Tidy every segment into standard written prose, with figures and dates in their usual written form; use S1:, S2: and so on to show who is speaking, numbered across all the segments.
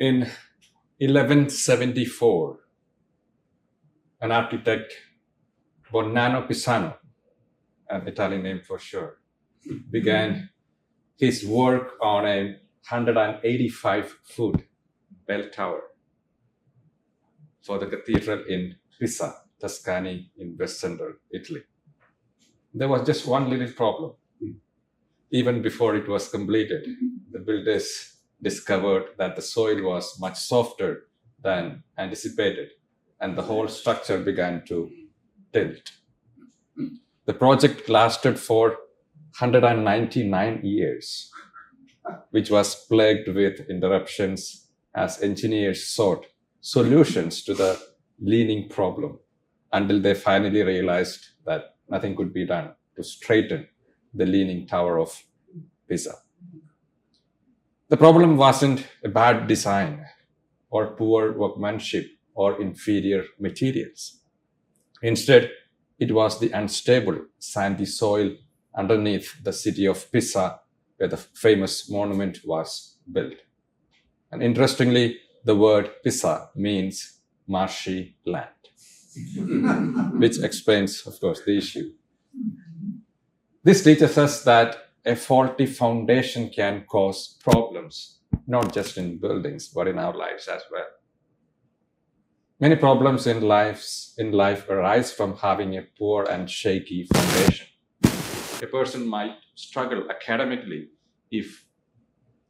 S1: In 1174, an architect, Bonanno Pisano, an Italian name for sure, began his work on a 185-foot bell tower for the cathedral in Pisa, Tuscany, in West Central Italy. There was just one little problem. Even before it was completed, the builders discovered that the soil was much softer than anticipated, and the whole structure began to tilt. The project lasted for 199 years, which was plagued with interruptions as engineers sought solutions to the leaning problem until they finally realized that nothing could be done to straighten the leaning tower of Pisa. The problem wasn't a bad design or poor workmanship or inferior materials. Instead, it was the unstable, sandy soil underneath the city of Pisa where the famous monument was built. And interestingly, the word Pisa means marshy land, which explains, of course, the issue. This teaches us that a faulty foundation can cause problems, not just in buildings, but in our lives as well. Many problems in life arise from having a poor and shaky foundation. A person might struggle academically if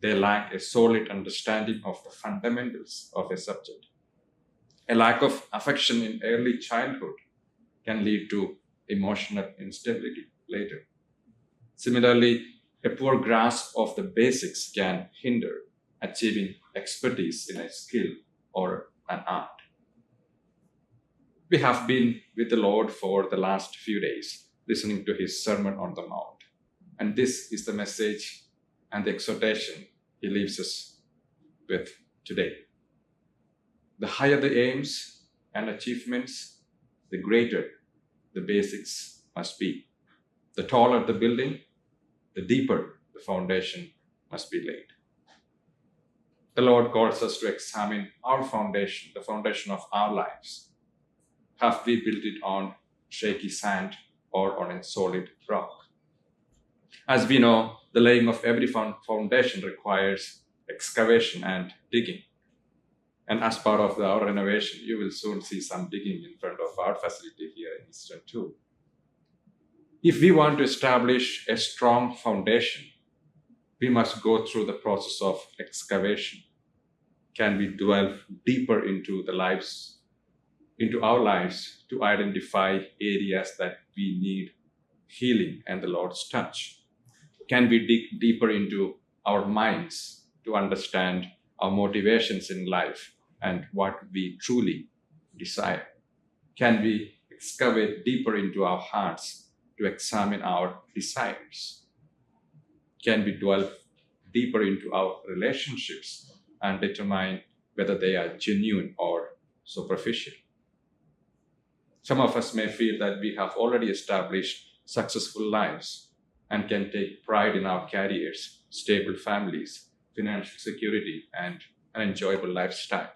S1: they lack a solid understanding of the fundamentals of a subject. A lack of affection in early childhood can lead to emotional instability later. Similarly, a poor grasp of the basics can hinder achieving expertise in a skill or an art. We have been with the Lord for the last few days, listening to his Sermon on the Mount. And this is the message and the exhortation he leaves us with today. The higher the aims and achievements, the greater the basics must be. The taller the building, the deeper the foundation must be laid. The Lord calls us to examine our foundation, the foundation of our lives. Have we built it on shaky sand or on a solid rock? As we know, the laying of every foundation requires excavation and digging. And as part of our renovation, you will soon see some digging in front of our facility here in Eastern too. If we want to establish a strong foundation, we must go through the process of excavation. Can we delve deeper into our lives to identify areas that we need healing and the Lord's touch? Can we dig deeper into our minds to understand our motivations in life and what we truly desire? Can we excavate deeper into our hearts to examine our desires? Can we delve deeper into our relationships and determine whether they are genuine or superficial? Some of us may feel that we have already established successful lives and can take pride in our careers, stable families, financial security, and an enjoyable lifestyle.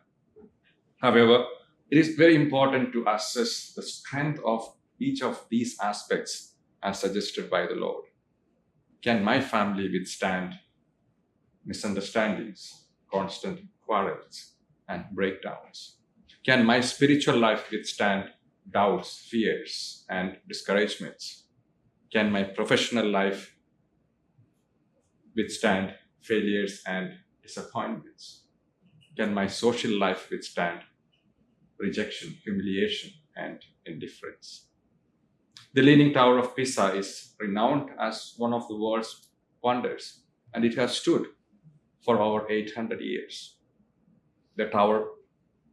S1: However, it is very important to assess the strength of each of these aspects as suggested by the Lord. Can my family withstand misunderstandings, constant quarrels, and breakdowns? Can my spiritual life withstand doubts, fears, and discouragements? Can my professional life withstand failures and disappointments? Can my social life withstand rejection, humiliation, and indifference? The Leaning Tower of Pisa is renowned as one of the world's wonders, and it has stood for over 800 years. The tower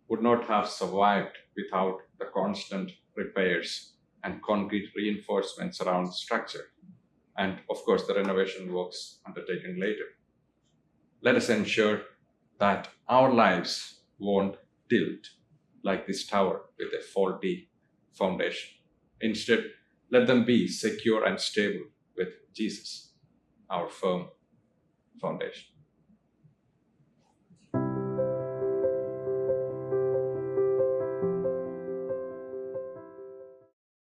S1: would not have survived without the constant repairs and concrete reinforcements around the structure, and of course the renovation works undertaken later. Let us ensure that our lives won't tilt like this tower with a faulty foundation. Instead, let them be secure and stable with Jesus, our firm foundation.